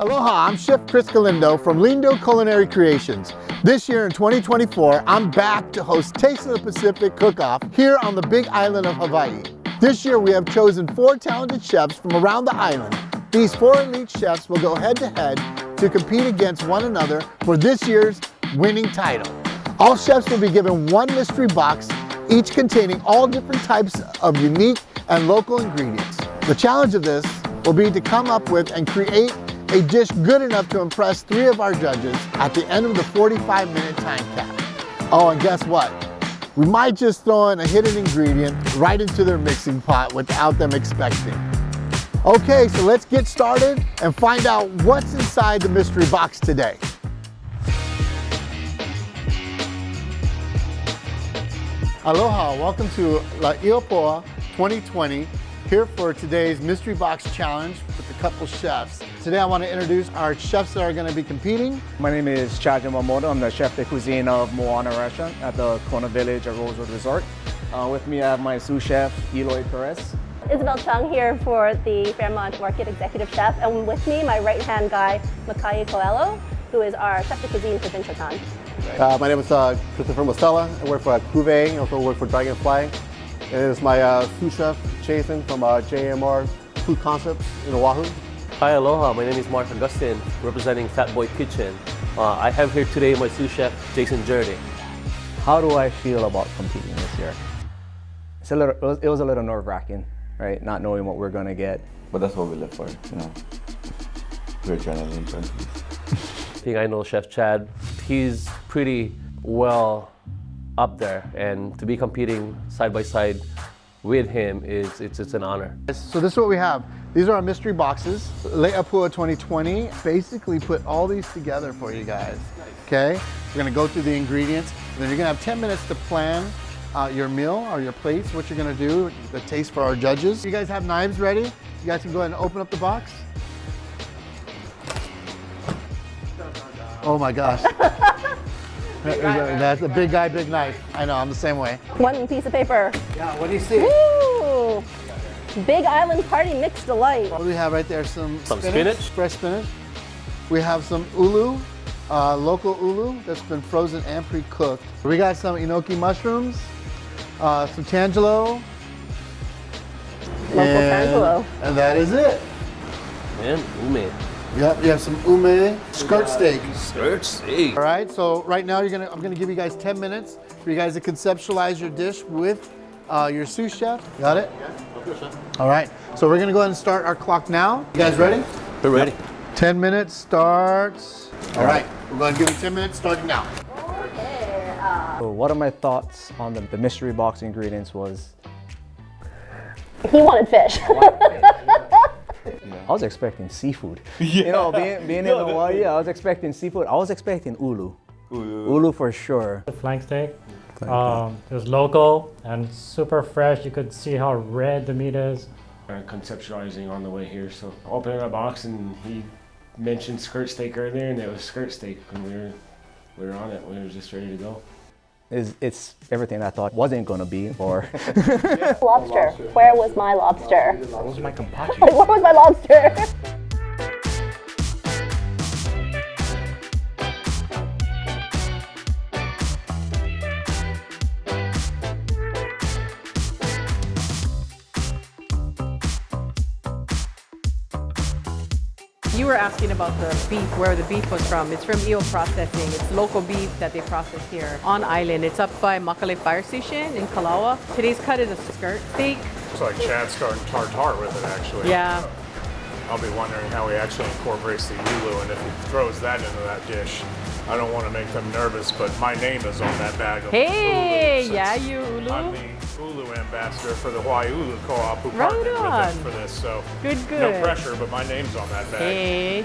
Aloha, I'm Chef Chris Galindo from Lindo Culinary Creations. This year in 2024, I'm back to host Taste of the Pacific Cook-Off here on the big island of Hawaii. This year we have chosen 4 talented chefs from around the island. These 4 elite chefs will go head-to-head to compete against one another for this year's winning title. All chefs will be given 1 mystery box, each containing all different types of unique and local ingredients. The challenge of this will be to come up with and create a dish good enough to impress 3 of our judges at the end of the 45-minute time cap. Oh, and guess what? We might just throw in a hidden ingredient right into their mixing pot without them expecting. Okay, so let's get started and find out what's inside the mystery box today. Aloha, welcome to La Iopoa 2020, here for today's Mystery Box Challenge with a couple chefs. Today I want to introduce our chefs that are going to be competing. My name is Chad Yamamoto. I'm the chef de cuisine of Moana Restaurant at the Kona Village at Rosewood Resort. With me I have my sous chef, Eloy Perez. Isabel Chung here for the Fairmont Market Executive Chef, and with me, my right-hand guy, Makai Coelho, who is our chef de cuisine for Binchotan. My name is Christopher Mostella. I work for Cuvée. I also work for Dragonfly. It is my sous chef, Jason from JMR Food Concepts in Oahu. Hi, aloha. My name is Mark Augustin, representing Fat Boy Kitchen. I have here today my sous chef, Jason Jerde. How do I feel about competing this year? It was a little nerve-wracking, right? Not knowing what we're going to get. But that's what we live for, you know. We're adrenaline junkies. I think I know Chef Chad. He's pretty well up there, and to be competing side by side with him it's an honor. So this is what we have. These are our mystery boxes. Le'apua 2020 basically put all these together for you guys. Okay, we're gonna go through the ingredients, and then you're gonna have 10 minutes to plan your meal or your plates, what you're gonna do, the taste for our judges. You guys have knives ready? You guys can go ahead and open up the box. Oh my gosh. That's a big guy, big knife. I know, I'm the same way. 1 piece of paper. Yeah, what do you see? Woo! Big Island Party Mix Delight. What do we have right there? Some spinach. Fresh spinach. We have some ulu, local ulu that's been frozen and pre-cooked. We got some enoki mushrooms, some tangelo. Local tangelo. And that is it. And ume. Yep, you have some ume skirt steak. Skirt steak. All right, so right now I'm gonna give you guys 10 minutes for you guys to conceptualize your dish with your sous chef. Got it? Yeah. All right, so we're gonna go ahead and start our clock now. You guys ready? We're ready. 10 minutes starts. All right, we're going to give you 10 minutes starting now. Okay. So one of my thoughts on the mystery box ingredients was He wanted fish. I was expecting seafood. You know, being in Hawaii, I was expecting seafood. I was expecting ulu. Ulu for sure. The flank steak. It was local and super fresh. You could see how red the meat is. Conceptualizing on the way here, so opening the box and he mentioned skirt steak earlier, and it was skirt steak, and we were on it. We were just ready to go. It's everything I thought wasn't gonna be. Or Lobster. Where was my lobster? Where was my kampachi? Where was my lobster? You were asking about the beef, where the beef was from. It's from EO Processing. It's local beef that they process here on island. It's up by Makale Fire Station in Kalawa. Today's cut is a skirt steak. Looks like Chad's starting tartare with it, actually. Yeah. I'll be wondering how he actually incorporates the ulu and if he throws that into that dish. I don't want to make them nervous, but my name is on that bag of Hey, ulu. yeah, you ulu. I'm the ulu ambassador for the Hawaii Ulu Co-op who Right partnered with on. us for this. So Good. no pressure, but my name's on that bag. Hey.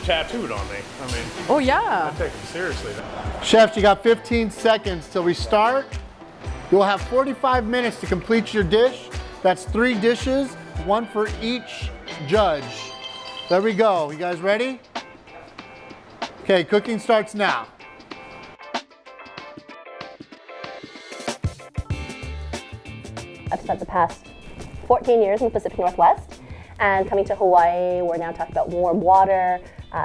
Tattooed on me. I mean, Oh, yeah. I take them seriously. Chefs, you got 15 seconds till we start. You'll have 45 minutes to complete your dish. That's 3 dishes, 1 for each judge. There we go. You guys ready? Okay, cooking starts now. I've spent the past 14 years in the Pacific Northwest, And coming to Hawaii, we're now talking about warm water,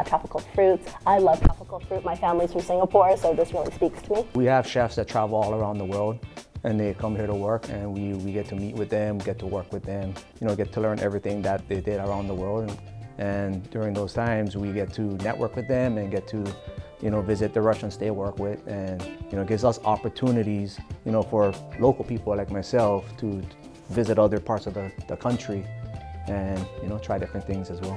tropical fruits. I love tropical fruit. My family's from Singapore, so this really speaks to me. We have chefs that travel all around the world, and they come here to work, and we get to meet with them, get to work with them, get to learn everything that they did around the world. And during those times, we get to network with them and get to visit the restaurants they work with, and it gives us opportunities for local people like myself to visit other parts of the country and try different things as well.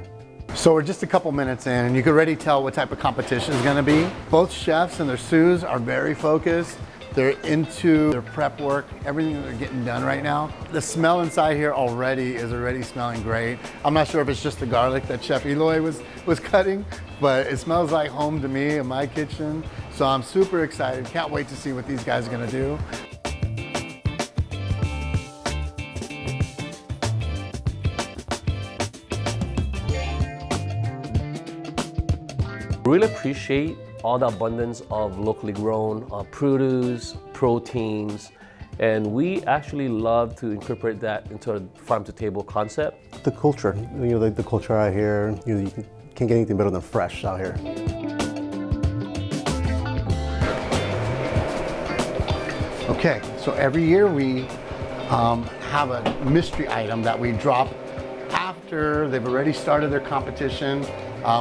So we're just a couple minutes in, and you can already tell what type of competition is going to be. Both chefs and their sous are very focused. They're into their prep work, everything that they're getting done right now. The smell inside here is already smelling great. I'm not sure if it's just the garlic that Chef Eloy was cutting, but it smells like home to me in my kitchen. So I'm super excited. Can't wait to see what these guys are going to do. Really appreciate all the abundance of locally grown produce, proteins, and we actually love to incorporate that into a farm-to-table concept. The culture, the culture out here, you can't get anything better than fresh out here. Okay, so every year we have a mystery item that we drop after they've already started their competition.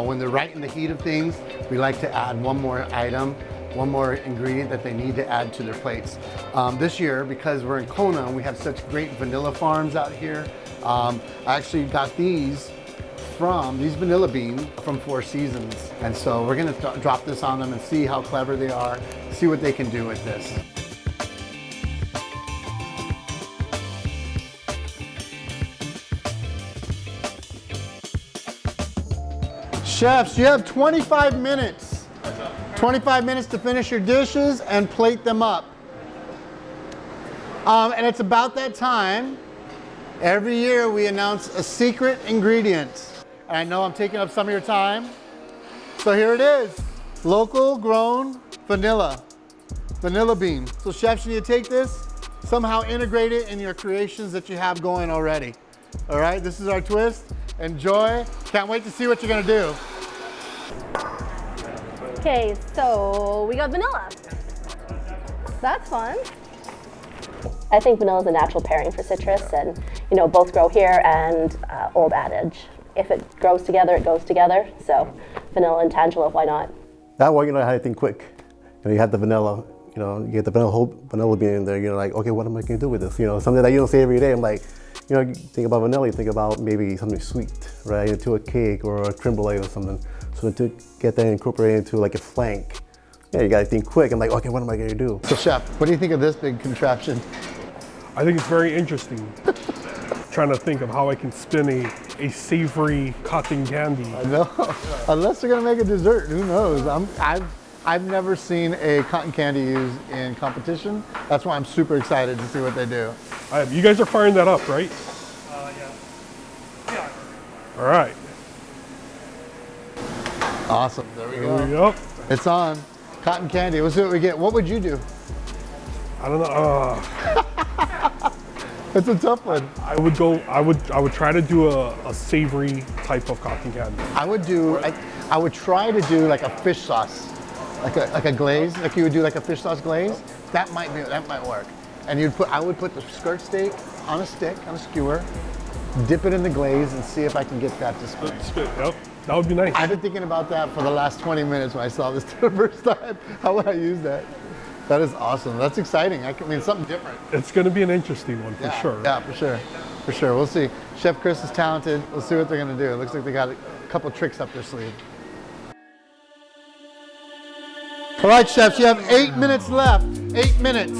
When they're right in the heat of things, we like to add one more item, one more ingredient that they need to add to their plates. This year, because we're in Kona and we have such great vanilla farms out here, I actually got these vanilla beans from Four Seasons. And so we're gonna drop this on them and see how clever they are, see what they can do with this. Chefs, you have 25 minutes. 25 minutes to finish your dishes and plate them up. And it's about that time. Every year we announce a secret ingredient. And I know I'm taking up some of your time. So here it is. Local grown vanilla bean. So chefs, you need to take this, somehow integrate it in your creations that you have going already. All right, this is our twist. Enjoy. Can't wait to see what you're gonna do. Okay, so we got vanilla. That's fun. I think vanilla is a natural pairing for citrus, and both grow here, and old adage, if it grows together, it goes together. So vanilla and tangelo, why not? That way, I had to think quick. You had the vanilla, you get the whole vanilla bean in there. You're like, okay, what am I gonna do with this? Something that you don't say every day. I'm like, you think about vanilla, you think about maybe something sweet, right? Into a cake or a creme brulee or something. So to get that incorporated into like a flank, you gotta think quick. I'm like, okay, what am I gonna do? So chef, what do you think of this big contraption? I think it's very interesting. Trying to think of how I can spin a savory cotton candy. I know, unless they're gonna make a dessert, who knows? I've never seen a cotton candy used in competition. That's why I'm super excited to see what they do. You guys are firing that up, right? Yeah. All right. Awesome, there we go. There we go. It's on. Cotton candy, we'll see what we get. What would you do? I don't know. It's a tough one. I would try to do a savory type of cotton candy. I would try to do like a fish sauce, like a glaze, like you would do like a fish sauce glaze. That might work. And I would put the skirt steak on a stick, on a skewer, dip it in the glaze, and see if I can get that to spin. Yep, that would be nice. I've been thinking about that for the last 20 minutes when I saw this the first time. How would I use that? That is awesome. That's exciting. I mean, something different. It's going to be an interesting one for sure. Yeah, for sure. For sure. We'll see. Chef Chris is talented. We'll see what they're going to do. It looks like they got a couple tricks up their sleeve. All right, chefs, you have 8 minutes left. 8 minutes.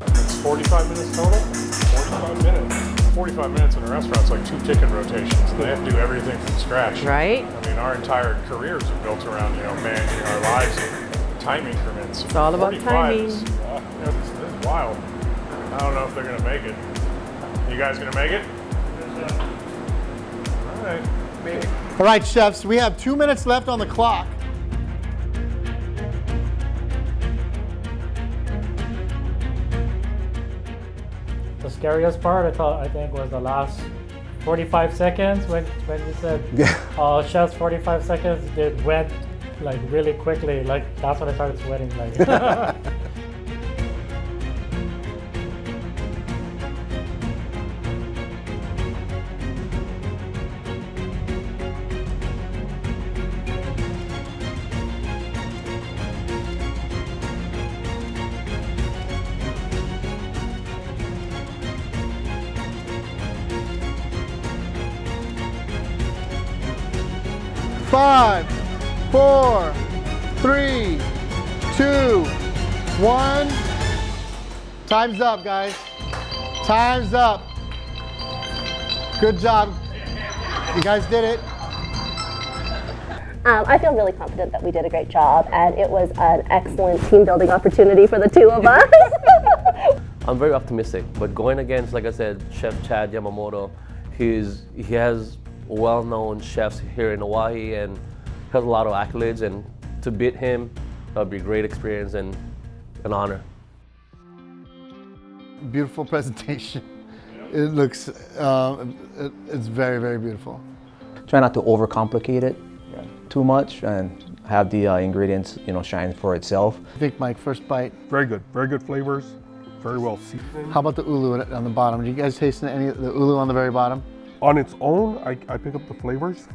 It's 45 minutes total? 45 minutes. 45 minutes in a restaurant is like 2 ticket rotations. They have to do everything from scratch. Right? I mean, our entire careers are built around, managing our lives in time increments. It's all about timing. This is wild. I don't know if they're going to make it. You guys going to make it? All right, maybe. All right, chefs, we have 2 minutes left on the clock. the scariest part, I think, was the last 45 seconds when you said, chef's 45 seconds, it went like really quickly. Like that's when I started sweating. Like. 5, 4, 3, 2, 1. Time's up, guys. Time's up. Good job. You guys did it. I feel really confident that we did a great job, and it was an excellent team building opportunity for the two of us. I'm very optimistic, but going against, like I said, Chef Chad Yamamoto, he has well-known chefs here in Hawaii and has a lot of accolades, and to beat him, that would be a great experience and an honor. Beautiful presentation. It looks, it's very, very beautiful. Try not to overcomplicate it too much and have the ingredients, shine for itself. I think, Mike, first bite. Very good flavors, very well seasoned. How about the ulu on the bottom? Do you guys taste any of the ulu on the very bottom? On its own, I pick up the flavors.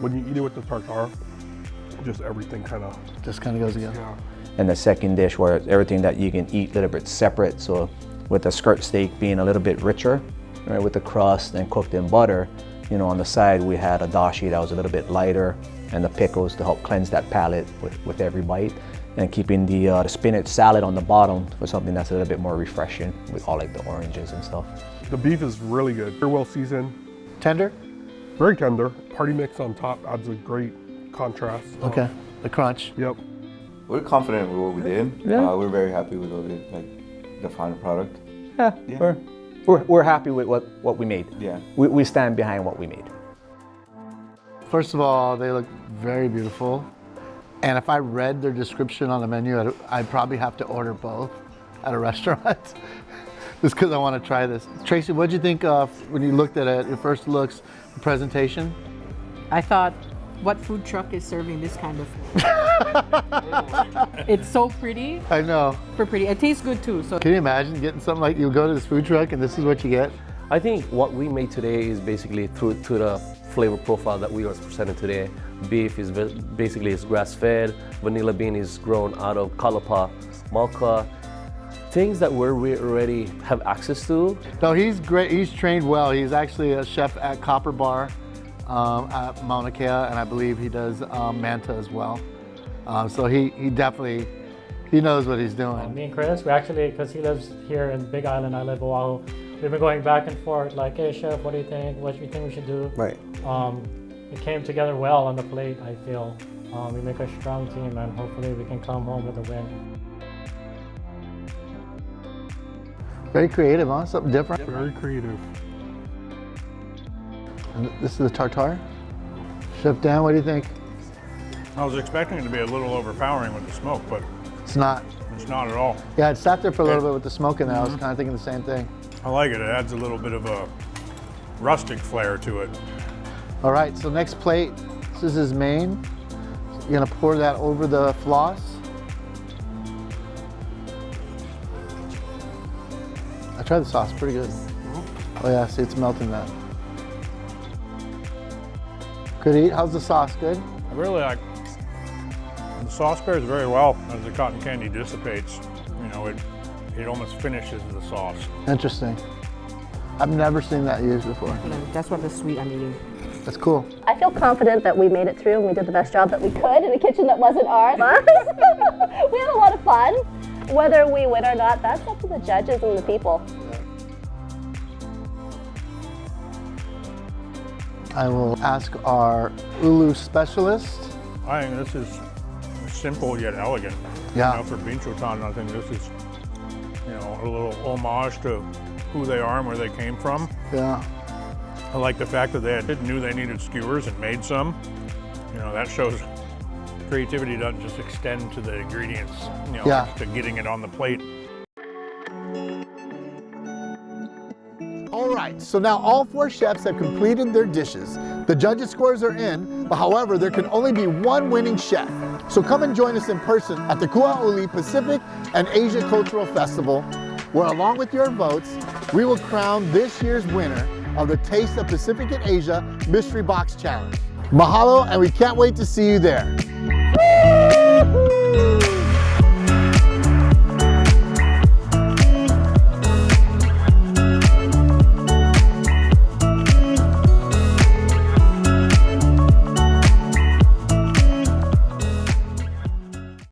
When you eat it with the tartare, just everything kind of goes together. Yeah. And the second dish where everything that you can eat a little bit separate. So with the skirt steak being a little bit richer, right, with the crust and cooked in butter, on the side we had a dashi that was a little bit lighter, and the pickles to help cleanse that palate with every bite, and keeping the spinach salad on the bottom for something that's a little bit more refreshing with all like the oranges and stuff. The beef is really good, very well seasoned. Tender? Very tender. Party mix on top adds a great contrast. Okay, the crunch. Yep. We're confident with what we did. Yeah. We're very happy with the final product. Yeah. We're happy with what we made. Yeah. We stand behind what we made. First of all, they look very beautiful. And if I read their description on the menu, I'd probably have to order both at a restaurant. Just because I want to try this. Tracy, what did you think of when you looked at it, your first looks, the presentation? I thought, what food truck is serving this kind of food? It's so pretty. I know. Super pretty. It tastes good too. So can you imagine getting something like you go to this food truck and this is what you get? I think what we made today is basically to the flavor profile that we are presenting today. Beef is basically grass-fed. Vanilla bean is grown out of kalapa, malka. Things that we already have access to. No, he's great. He's trained well. He's actually a chef at Copper Bar at Mauna Kea, and I believe he does manta as well. So he definitely, he knows what he's doing. Me and Chris, we actually, because he lives here in Big Island, I live Oahu, we've been going back and forth like, hey chef, what do you think? What do you think we should do? Right. It came together well on the plate, I feel. We make a strong team, and hopefully we can come home with a win. Very creative, huh? Something different. Very creative. And this is the tartare. Chef Dan, what do you think? I was expecting it to be a little overpowering with the smoke, but It's not. it's not at all. Yeah, it sat there for a little bit with the smoke in there. I was kind of thinking the same thing. I like it. It adds a little bit of a rustic flair to it. All right, so next plate, this is his main. You're gonna pour that over the floss. I tried the sauce, pretty good. Oh yeah, see it's melting that. Good eat, how's the sauce, good? I really like the sauce pairs very well as the cotton candy dissipates. It almost finishes the sauce. Interesting. I've never seen that used before. that's what the sweet I'm eating. That's cool. I feel confident that we made it through and we did the best job that we could in a kitchen that wasn't ours. We had a lot of fun. Whether we win or not, that's up to the judges and the people. I will ask our ulu specialist. I think this is simple yet elegant. Yeah. For Binchotan, I think this is, a little homage to who they are and where they came from. Yeah. I like the fact that they knew they needed skewers and made some. That shows creativity doesn't just extend to the ingredients, to getting it on the plate. All right, so now all 4 chefs have completed their dishes. The judges' scores are in, but however, there can only be one winning chef. So come and join us in person at the Kua'uli Pacific and Asia Cultural Festival, where along with your votes, we will crown this year's winner of the Taste of Pacific and Asia Mystery Box Challenge. Mahalo, and we can't wait to see you there.